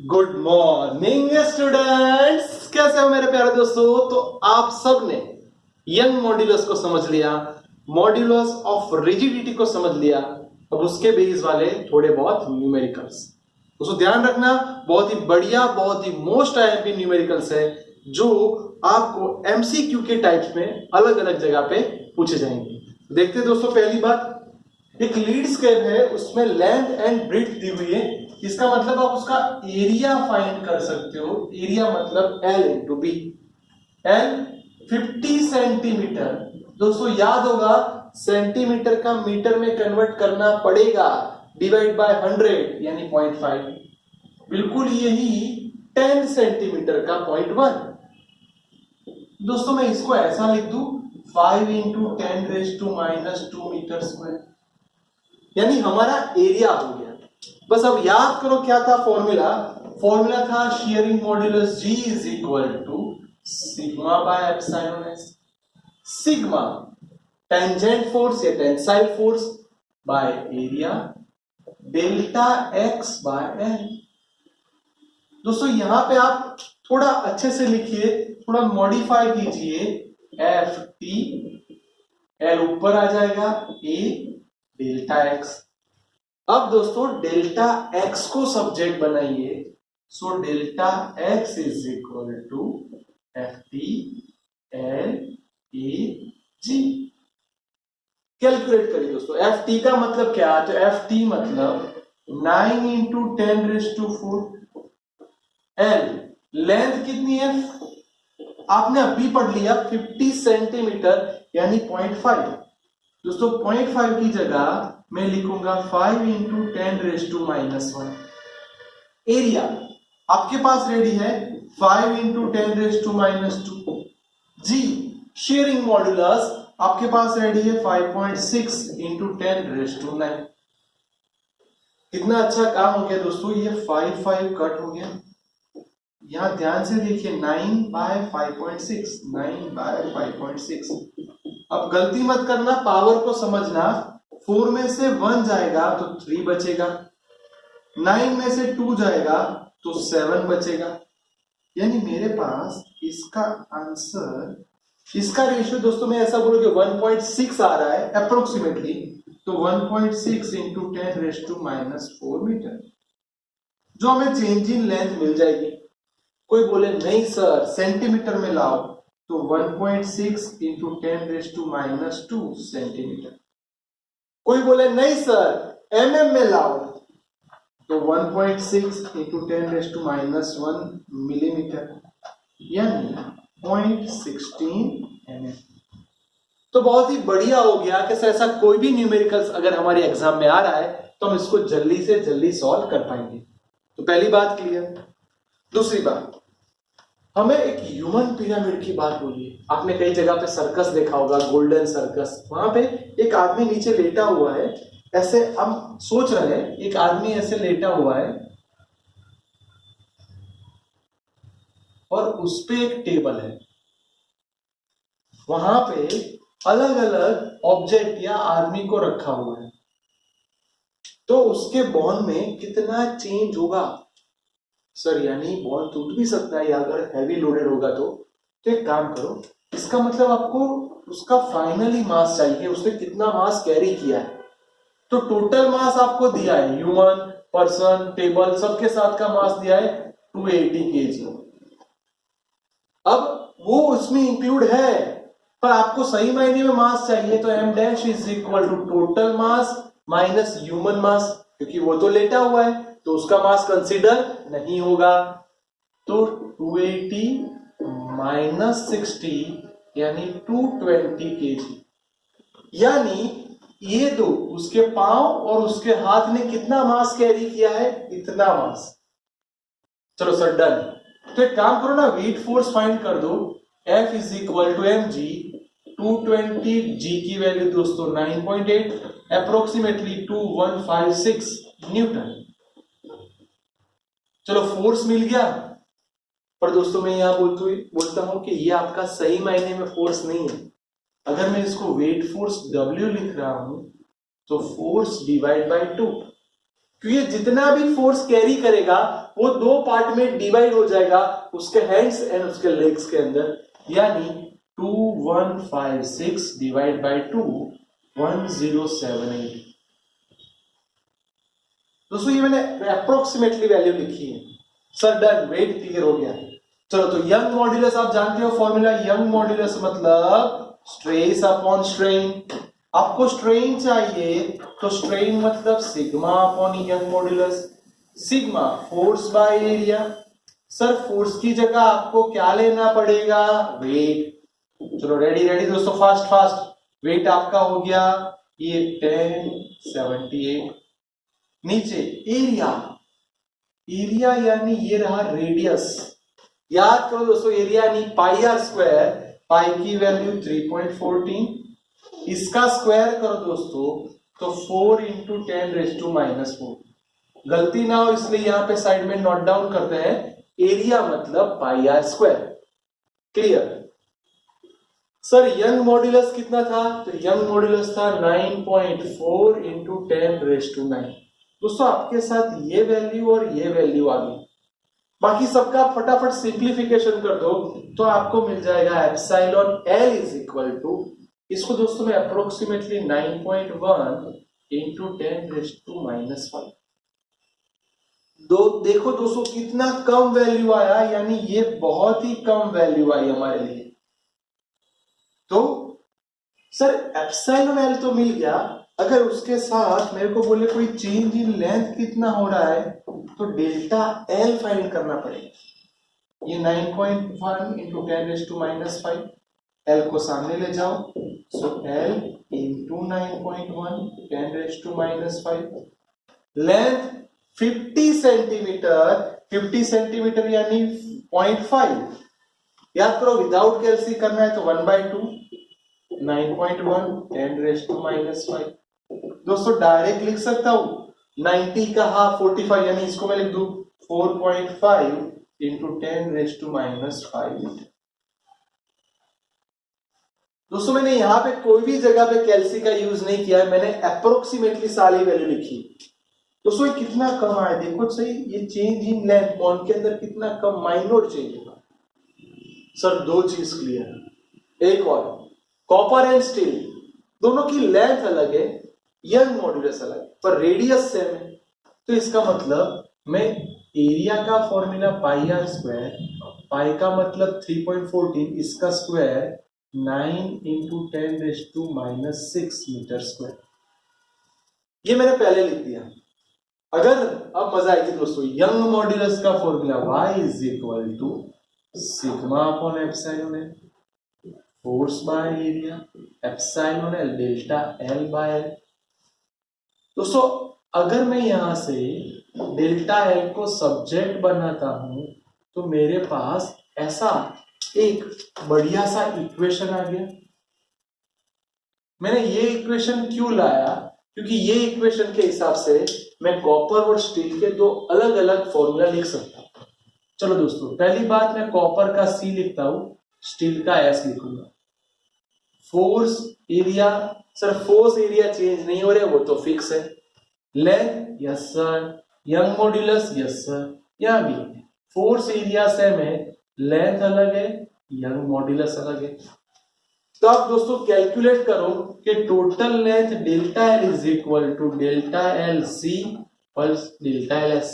Good morning students, कैसे हो मेरे प्यारे दोस्तों। तो आप सब ने यंग मॉड्यूलस को समझ लिया, मॉड्यूलस ऑफ रिजिडिटी को समझ लिया। अब उसके बेस वाले थोड़े बहुत न्यूमेरिकल्स, उसको ध्यान रखना, बहुत ही बढ़िया, बहुत ही मोस्ट आईएमपी न्यूमेरिकल्स है जो आपको एमसीक्यू के टाइप्स में अलग अलग जगह पे पूछे जाएंगे। देखते हैं दोस्तों, पहली बात, एक लीड स्केल है, उसमें लेंथ एंड ब्रेड्थ दी हुई है। इसका मतलब आप उसका एरिया फाइंड कर सकते हो। एरिया मतलब L into B. L 50 centimetre. दोस्तों याद होगा, सेंटीमीटर का मीटर में कन्वर्ट करना पड़ेगा, डिवाइड बाय 100 यानी 0.5। बिल्कुल यही 10 सेंटीमीटर का 0.1। दोस्तों मैं इसको ऐसा लिख दूं, 5 इंटू 10⁻⁻² मीटर स्क्वायर, यानी हमारा एरिया हो गया। बस अब याद करो क्या था फॉर्मूला। फॉर्मूला था shearing modulus G is equal to sigma by epsilon S. Sigma tangent force या tensile force by area, delta x by L. दोस्तों यहां पे आप थोड़ा अच्छे से लिखिए, थोड़ा मॉडिफाई कीजिए। एफ टी, एल ऊपर आ जाएगा, ए डेल्टा एक्स। अब दोस्तों डेल्टा एक्स को सब्जेक्ट बनाइए, so delta X is equal to F T L A G. Calculate करिए दोस्तों, एफ टी का मतलब क्या है, तो एफ टी मतलब 9 इंटू 10⁻⁴। एल लेंथ कितनी है, आपने अभी पढ़ लिया 50 सेंटीमीटर यानी 0.5। दोस्तों 0.5 की जगह मैं लिखूंगा 5 इंटू 10⁻⁻1। एरिया आपके पास रेडी है 5 इंटू 10⁻²। जी शेयरिंग मॉड्यूलस आपके पास रेडी है 5.6 इंटू 10⁹। कितना अच्छा काम हो गया दोस्तों, ये 5 कट हो गया। यहां ध्यान से देखिए, 9/5.6, 9/5.6। अब गलती मत करना, पावर को समझना। 4 में से 1 जाएगा तो 3 बचेगा, 9 में से 2 जाएगा तो 7 बचेगा। यानी मेरे पास इसका आंसर, इसका रेशियो दोस्तों मैं ऐसा बोलूं कि 1.6 आ रहा है अप्रोक्सीमेटली, तो 1.6 इंटू 10⁻⁴ मीटर, जो हमें चेंज इन लेंथ मिल जाएगी। कोई बोले नहीं सर सेंटीमीटर में लाओ, तो 1.6 इंटू 10⁻² सेंटीमीटर। कोई बोले नहीं सर mm में लाओ, तो 1.6 इंटू 10⁻⁻1 मिलीमीटर, यानी 0.16 mm। तो बहुत ही बढ़िया हो गया कि ऐसा कोई भी न्यूमेरिकल्स अगर हमारे एग्जाम में आ रहा है तो हम इसको जल्दी से जल्दी सॉल्व कर पाएंगे। तो पहली बात क्लियर। दूसरी बात, हमें एक ह्यूमन पिरामिड की बात बोलिए। आपने कई जगह पे सर्कस देखा होगा, गोल्डन सर्कस, वहां पे एक आदमी नीचे लेटा हुआ है। ऐसे हम सोच रहे हैं एक आदमी ऐसे लेटा हुआ है और उस पे एक टेबल है, वहां पे अलग अलग ऑब्जेक्ट या आदमी को रखा हुआ है। तो उसके बोन में कितना चेंज होगा सर, यानी बॉल टूट भी सकता है या अगर हैवी लोडेड होगा तो एक काम करो, इसका मतलब आपको उसका फाइनली मास चाहिए, उसने कितना मास कैरी किया है। तो टोटल मास आपको दिया है, ह्यूमन, पर्सन, टेबल सबके साथ का मास दिया है 280 kg। अब वो उसमें इंक्लूड है, पर आपको सही मायने में मास चाहिए, तो m dash is equal to total mass minus human mass, क्योंकि वो तो लेटा हुआ है तो उसका मास कंसीडर नहीं होगा। तो 280 माइनस 60 यानी 220 kg। यानी ये दो, उसके पांव और उसके हाथ ने कितना मास कैरी किया है, इतना मास। चलो सर डन। तो एक काम करो ना, वेट फोर्स फाइंड कर दो। F is equal to mg, 220 g की वैल्यू दोस्तों 9.8, अप्रोक्सीमेटली 2156 न्यूटन। चलो फोर्स मिल गया, पर दोस्तों मैं यहां बोलता हूं कि ये आपका सही मायने में फोर्स नहीं है। अगर मैं इसको वेट फोर्स W लिख रहा हूं तो फोर्स डिवाइड बाय 2, क्योंकि जितना भी फोर्स कैरी करेगा वो दो पार्ट में डिवाइड हो जाएगा, उसके हैंड्स एंड उसके लेग्स के अंदर, यानी 2156 डिवाइड बाय 2 1078। दोस्तों ये मैंने अप्रोक्सीमेटली वैल्यू लिखी है। सर डन, वेट क्लियर हो गया। चलो तो यंग मॉड्यूलस आप जानते हो फॉर्मूला, यंग मॉड्यूलस मतलब स्ट्रेस अपॉन स्ट्रेन। आपको स्ट्रेन चाहिए तो स्ट्रेन मतलब sigma upon young modulus, sigma force by area. Sir force की जगह आपको क्या लेना पड़ेगा, वेट। चलो रेडी रेडी दोस्तों, फास्ट फास्ट। वेट आपका हो गया ये 1078। नीचे एरिया, एरिया यानी ये रहा रेडियस। याद करो दोस्तों, एरिया यानी पाई आर स्क्वायर, पाई की वैल्यू 3.14, इसका स्क्वायर करो दोस्तों तो 4 इंटू 10⁻⁻⁴। गलती ना हो इसलिए यहां पे साइड में नोट डाउन करते हैं, एरिया मतलब pi R square. Clear. Sir Young modulus कितना था, तो यंग मॉड्यूलस था 9.4 इंटू 10⁻⁹। दोस्तों आपके साथ ये वैल्यू और ये वैल्यू आ गई, बाकी सबका फटाफट सिंप्लीफिकेशन कर दो तो आपको मिल जाएगा epsilon L is equal to, इसको दोस्तों मैं अप्रोक्सीमेटली 9.1 इंटू 10⁻⁻⁵। देखो दोस्तों कितना कम वैल्यू आया, यानी ये बहुत ही कम वैल्यू आई हमारे लिए। तो सर एप्सिलॉन एल तो मिल गया, अगर उसके साथ मेरे को बोले कोई चेंज इन लेंथ कितना हो रहा है तो डेल्टा एल फाइंड करना पड़ेगा। ये 9.1 इंटू 10⁻⁵, एल को सामने ले जाओ, so L into 9.1 10⁻⁵। Length 50 centimetre, 50 centimetre यानी 0.5। याद करो विदाउट कैलसी करना है तो 1/2, 9.1 10⁻⁵। दोस्तों डायरेक्ट लिख सकता हूं 90 का हाफ 45, यानी इसको मैं लिख दूं 4.5 इंटू 10⁻⁵। दोस्तों मैंने यहां पे कोई भी जगह पे कैलसी का यूज नहीं किया है, मैंने अप्रोक्सीमेटली सारी वैल्यू लिखी। दोस्तों ये कितना कम आया देखो सही, ये चेंज इन लेंथ बॉन्ड के अंदर कितना कम माइनर चेंज होगा। सर दो चीज क्लियर है, एक और, कॉपर एंड स्टील दोनों की लेंथ अलग है, यंग मॉड्यूलस अलग है, पर रेडियस सेम है। तो इसका मतलब मैं एरिया का फॉर्मूला पाई आर स्क्वायर, पाई का मतलब 3.14, इसका स्क्वायर 9 इंटू 10⁻⁻⁶ मीटर स्क्वायर, ये मैंने पहले लिख दिया। अगर अब मजा आएगी दोस्तों, यंग मॉड्यूलस का formula y is equal to sigma upon epsilon L, force by area, epsilon L delta L by L. दोस्तों अगर मैं यहां से डेल्टा एल को सब्जेक्ट बनाता हूं तो मेरे पास ऐसा एक बढ़िया सा इक्वेशन आ गया। मैंने ये इक्वेशन क्यों लाया, क्योंकि ये इक्वेशन के हिसाब से मैं कॉपर और स्टील के दो अलग अलग फॉर्मूला लिख सकता हूं। चलो दोस्तों पहली बात, मैं कॉपर का C लिखता हूं, स्टील का S लिखूंगा। Force area, sir force area change नहीं हो रहा, वो तो फिक्स है। Length yes sir, Young modulus yes sir, यहां भी फोर्स एरिया सेम है, लेंथ अलग है, यंग मॉड्यूलस अलग है। तो आप दोस्तों कैलकुलेट करो कि total length delta L is equal to delta L C plus delta L S.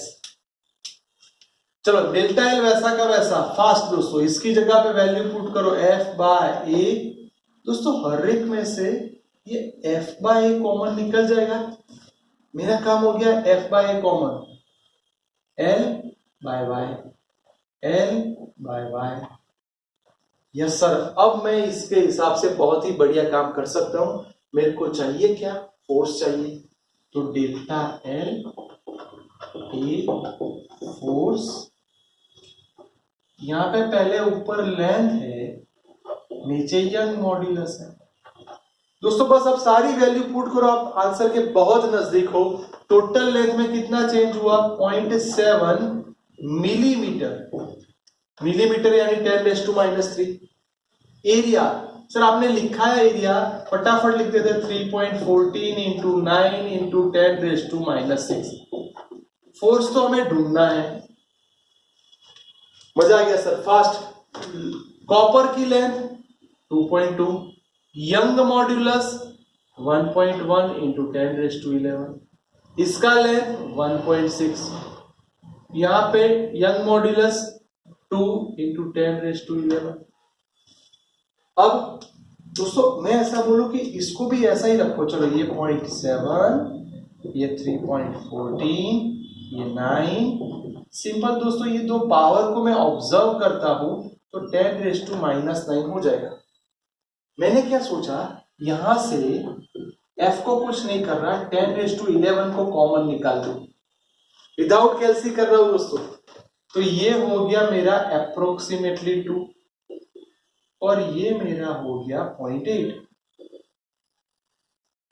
चलो डेल्टा एल वैसा का वैसा फास्ट दोस्तों, इसकी जगह पे वैल्यू पुट करो एफ बाय ए। दोस्तों हर एक में से ये एफ बाय ए कॉमन निकल जाएगा, मेरा काम हो गया F by A common, L by Y, L by Y. Yes sir, अब मैं इसके हिसाब से बहुत ही बढ़िया काम कर सकता हूं। मेरे को चाहिए क्या, फोर्स चाहिए, तो डेल्टा एल ए फोर्स, यहां पे पहले ऊपर लेंथ है, नीचे यंग मॉड्यूलस है। दोस्तों बस अब सारी वैल्यू पुट करो, आप आंसर के बहुत नजदीक हो। टोटल लेंथ में कितना चेंज हुआ, 0.7 मिलीमीटर, मिलीमीटर यानी 10⁻⁻3। एरिया, सर आपने लिखा है एरिया, फटाफट लिख देते 3.14 इंटू 9 इंटू 10⁻⁻6। फोर्स तो हमें ढूंढना है। मजा आ गया सर, फास्ट। कॉपर की लेंथ 2.2, यंग मॉड्यूलस 1.1 इंटू 10⁻11, इसका लेंथ 1.6, यहां पे यंग मॉड्यूलस 2 इंटू 10⁻11। अब दोस्तों मैं ऐसा बोलूं कि इसको भी ऐसा ही रखो, चलो ये 0.7, ये 3.14, ये 9। सिंपल दोस्तों, ये दो पावर को मैं ऑब्जर्व करता हूं तो 10⁻−9 हो जाएगा। मैंने क्या सोचा, यहां से f को कुछ नहीं कर रहा, 10⁻11 को कॉमन निकाल दो, विदाउट कैलसी कर रहा हूं दोस्तों। तो ये हो गया मेरा अप्रोक्सीमेटली 2 और ये मेरा हो गया 0.8।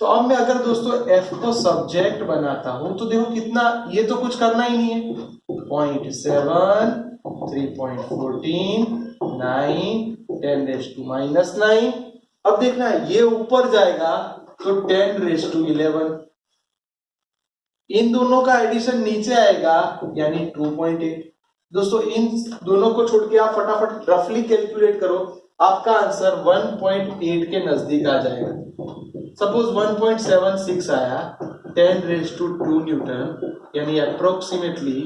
तो अब मैं अगर दोस्तों f को सब्जेक्ट बनाता हूं तो देखो कितना, ये तो कुछ करना ही नहीं है, 0.7, 3.14, 9, 10⁻−9। अब देखना ये ऊपर जाएगा तो 10⁻11, इन दोनों का एडिशन नीचे आएगा यानी 2.8। दोस्तों इन दोनों को छोड़ के आप फटाफट रफली कैलकुलेट करो, आपका आंसर 1.8 के नजदीक आ जाएगा। सपोज 1.76 आया, 10⁻² न्यूटन, यानी अप्रोक्सीमेटली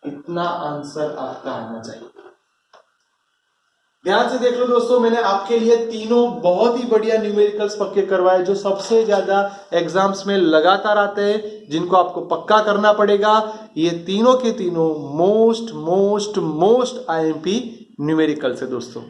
इतना आंसर आपका आना चाहिए। ध्यान से देख लो दोस्तों, मैंने आपके लिए तीनों बहुत ही बढ़िया न्यूमेरिकल्स पक्के करवाए जो सबसे ज्यादा एग्जाम्स में लगातार आते हैं, जिनको आपको पक्का करना पड़ेगा। ये तीनों के तीनों मोस्ट IMP न्यूमेरिकल्स है दोस्तों।